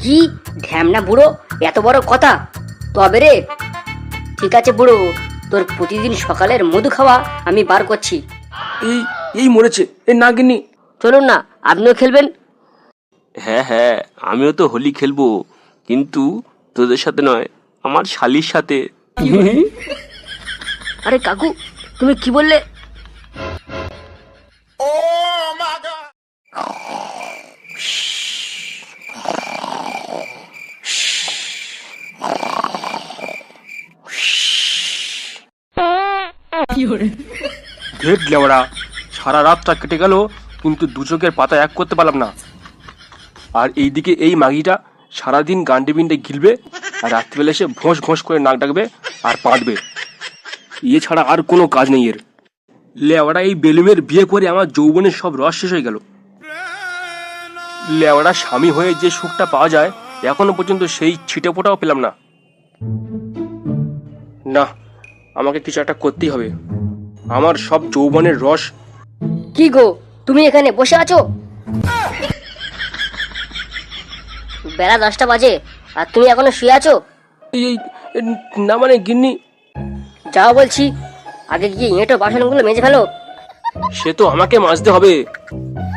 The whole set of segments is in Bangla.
কি ঢ্যামনা বুড়ো, এত বড় কথা? তবে রে, ঠিক আছে বুড়ো, তোর প্রতিদিন সকালের মধু খাওয়া আমি বার করছি। এই এই মরেছে, এ না গিন্নি। চলুন না, আপনিও খেলবেন। হ্যাঁ হ্যাঁ, আমিও তো হোলি খেলবো, কিন্তু তোদের সাথে নয়, আমার শালির সাথে। আরে কাকু, তুমি কি বললে? ধেট লেওড়া, সারা রাতটা কেটে গেল কিন্তু দু চোখের পাতা এক করতে পারলাম না। আর এইদিকে এই মাগিটা সারাদিন গান্ডে বিন্ডে গিলবে, আর রাত্রিবেলা এসে ভোঁস ভোঁস করে নাক ডাকবে আর পাঁটবে। ইয়ে ছাড়া আর কোনো কাজ নেই এর। লেওড়া এই বেলুমের বিয়ে করে আমার যৌবনের সব রস শেষ হয়ে গেল। লেওড়া স্বামী হয়ে যে সুখটা পাওয়া যায় এখনো পর্যন্ত সেই ছিটে ফোটাও পেলাম না। না, আমাকে কিছু একটা করতেই হবে। আমার সব যৌবনের রস। কি গো, তুমি এখানে বসে আছো? বেলা 10টা বাজে আর তুমি এখনো শুয়ে আছো? এই না মানে গিন্নি, যাও বলছি, আগে গিয়ে এঁটো বাসনগুলো মেজে ফেলো। সে তো আমাকে মাজতে হবে,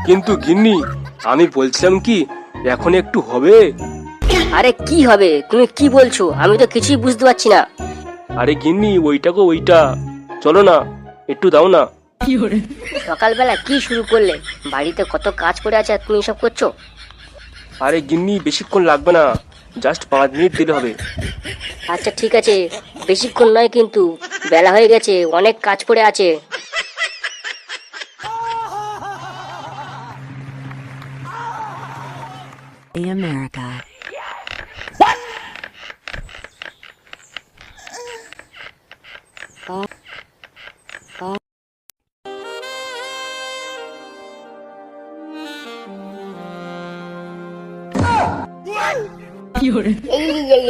কিন্তু গিন্নি আমি বলছিলাম কি এখন একটু হবে? আরে কি হবে, তুমি কি বলছো? আমি তো কিছুই বুঝতে পারছি না। আরে গিন্নি, ওইটা গো ওইটা, চলো না, একটু দাও না। সকালবেলা কি শুরু করলে? বাড়িতে কত কাজ পড়ে আছে আর তুমি সব করছো? আরে গিন্নি, বেশিক্ষণ লাগবে না, জাস্ট 5 মিনিট দিলে হবে। আচ্ছা ঠিক আছে, বেশিক্ষণ নয় কিন্তু, বেলা হয়ে গেছে, অনেক কাজ পড়ে আছে। America.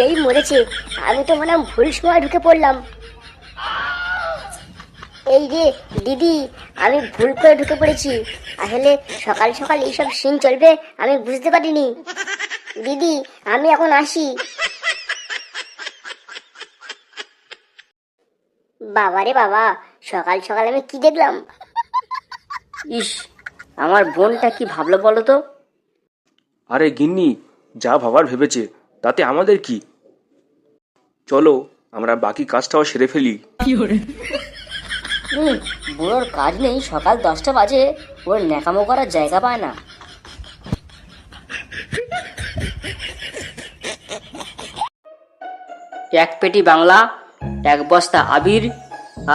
এই মরেছে, আমি তো মনে হয় ভুল সময় ঢুকে পড়লাম। এই রে দিদি, আমি ভুল করে ঢুকে পড়েছি। আসলে সকাল সকাল এইসব সিন চলবে আমি বুঝতে পারিনি। দিদি, আমি এখন আসি। বাবারে বাবা, সকাল সকাল আমি কি দেখলাম? ইস, আমার বোনটা কি ভাবলো বলো তো? আরে গিন্নি, যা ভাবার ভেবেছে, তাতে আমাদের কি? চলো আমরা বাকি কাজটাও সেরে ফেলি। বুড়োর কাজ নেই, সকাল 10টা বাজে, ওর ন্যাকামো করার জায়গা পায় না। এক পেটি বাংলা, 1 বস্তা আবির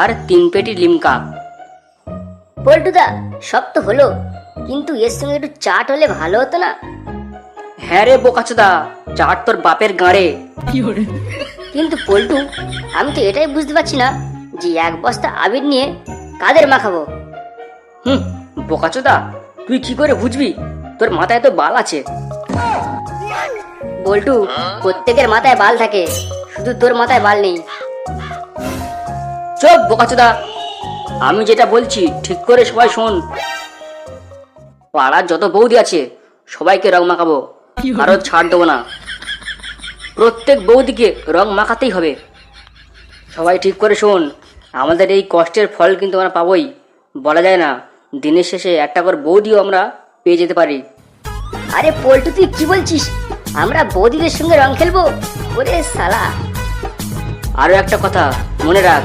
আর 3 পেটি লিমকা। পল্টুদা, সব তো হলো, কিন্তু এর সঙ্গে একটু চাট হলে ভালো হতো না? হ্যাঁ রে বোকাচোদা, চাট তোর বাপের গাঁড়ে। কিন্তু পল্টু, আমি তো এটাই বুঝতে পারছি না যে 1 বস্তা আবির নিয়ে কাদের মাখাবো? বোকাচোদা, তুই কি করে বুঝবি? তোর মাথায় তো বাল আছে। পল্টু, প্রত্যেকের মাথায় বাল থাকে, শুধু তোর মাথায় বাল নেই। চুপ বোকাচোদা, আমি যেটা বলছি ঠিক করে সবাই শোন। পাড়ার যত বৌদি আছে সবাইকে রং মাখাবো, কারো ছাড় দেবো না। প্রত্যেক বৌদিকে রং মাখাতেই হবে। সবাই ঠিক করে শোন, আমাদের এই কষ্টের ফল কিন্তু আমরা পাবোই। বলা যায় না, দিনের শেষে একটা করে বৌদিও আমরা পেয়ে যেতে পারি। আরে পল্টু, তুই কি বলছিস? আমরা বৌদিদের সঙ্গে রং খেলবো? ওরে শালা! আরো একটা কথা মনে রাখ,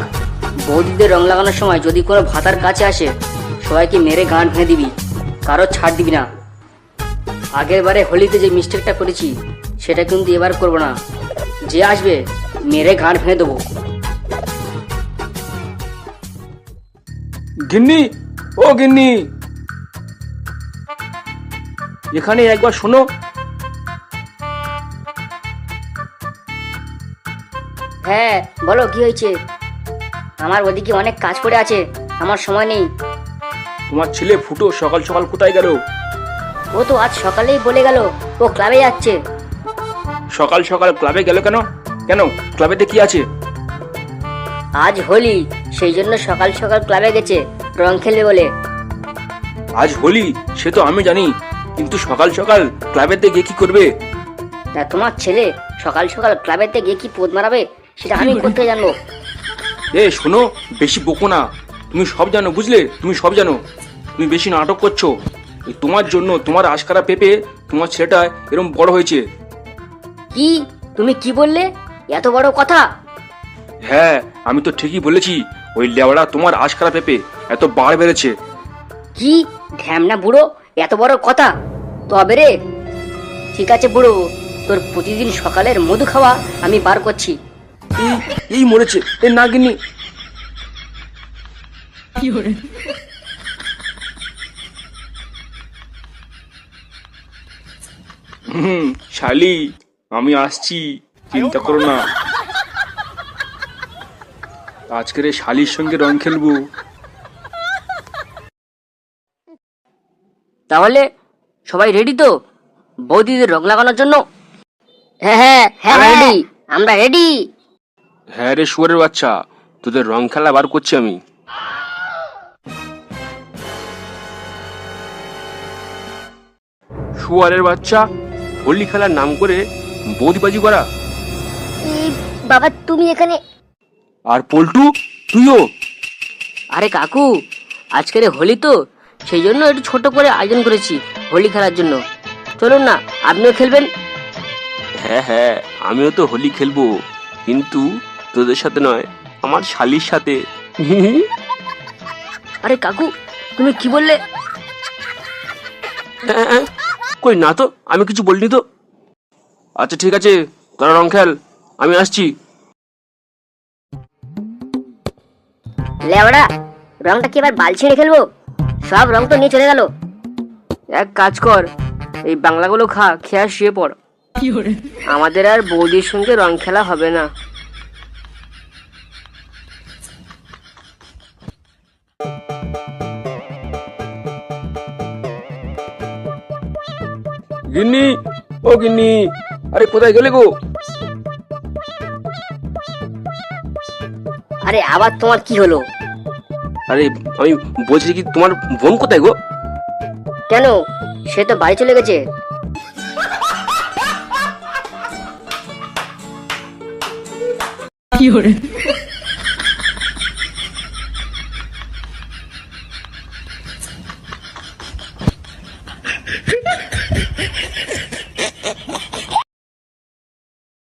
বৌদিদের রং লাগানোর সময় যদি কোনো ভাতার কাছে আসে, সবাইকে মেরে গান ভেঙে দিবি, কারো ছাড় দিবি না। আগের বারে হোলিতে যে মিস্টেকটা করেছি সেটা কিন্তু এবার করবো না। যে আসবে মেরে গান ভেঙে দেবো। গিন্নি, ও গিন্নি, এখানে একবার শোনো। হ্যাঁ বলো, কি হয়েছে? আমার ওদিকে অনেক কাজ পড়ে আছে, আমার সময় নেই। তোমার ছেলে ফুটো সকাল সকাল কোথায় গেল? ও তো আজ সকালেই বলে গেল ও ক্লাবে যাচ্ছে। সকাল সকাল ক্লাবে গেল কেন? কেন, ক্লাবেতে কি আছে? আজ হোলি, সেই জন্য সকাল সকাল ক্লাবে গেছে রং খেলবে বলে। আজ হোলি সে তো আমি জানি, কিন্তু সকাল সকাল ক্লাবেতে গিয়ে কি করবে? তা তোমার ছেলে সকাল সকাল ক্লাবেতে গিয়ে কি পোদ মারাবে সেটা আমি করতে জানবো। এ শোনো, বেশি বকো না। তুমি সব জানো, বুঝলে? তুমি সব জানো। তুমি বেশি নাটক করছো। এই তোমার জন্য, তোমার আশকারা পেপে তোমার ছেলেটা এরকম বড় হয়েছে। কি তুমি কি বললে? এত বড় কথা? হ্যাঁ, আমি তো ঠিকই বলেছি। ওই লেওড়া তোমার আশকারা পেপে এত বাড় বেড়েছে। কি ঢ্যামনা বুড়ো, এত বড় কথা? তবে রে, ঠিক আছে বুড়ো, তোর প্রতিদিন সকালের মধু খাওয়া আমি বার করছি। এই এই মরেছে এ নাগিনী। শালি, আমি আসছি, চিন্তা করো না। আজকের এই শালির সঙ্গে রং খেলবো। তাহলে সবাই রেডি তো বৌদিদের রং লাগানোর জন্য? হ্যাঁ হ্যাঁ হ্যাঁ রেডি, আমরা রেডি। হ্যাঁ রে শুয়ারের বাচ্চা, তোদের রং খেলা বার করছি আমি। শুয়ারের বাচ্চা, হোলি খেলার নাম করে বৌদিবাজি করা? এই বাবা তুমি এখানে? আর পল্টু, তুইও? আরে কাকু, আজকের হোলি তো, সেই জন্য একটু ছোট করে আয়োজন করেছি হোলি খেলার জন্য। চলুন না, আপনিও খেলবেন। হ্যাঁ হ্যাঁ, আমিও তো হোলি খেলবো, কিন্তু তোদের সাথে নয়, আমার শালির সাথে। আরে কাকু, তুমি কি বললে? কই না তো, আমি কিছু বলিনি তো। আচ্ছা ঠিক আছে, তোরা রং খেল, আমি আসছি। লেওড়া, রংটা কি এবার বাল ছিঁড়ে খেলবো? সব রং তো নিয়ে চলে গেল। এক কাজ কর, এই বাংলাগুলো খা, খেয়ে আর শুয়ে পড়। আমাদের আর বৌদির সঙ্গে রং খেলা হবে না। গিন্নি, ও গিন্নি, আরে কোথায় গেলে গো? আরে আবার তোমার কি হলো? আরে আমি বলছি কি, তোমার বোন কোথায় গো? কেন, সে তো বাড়ি চলে গেছে।有人。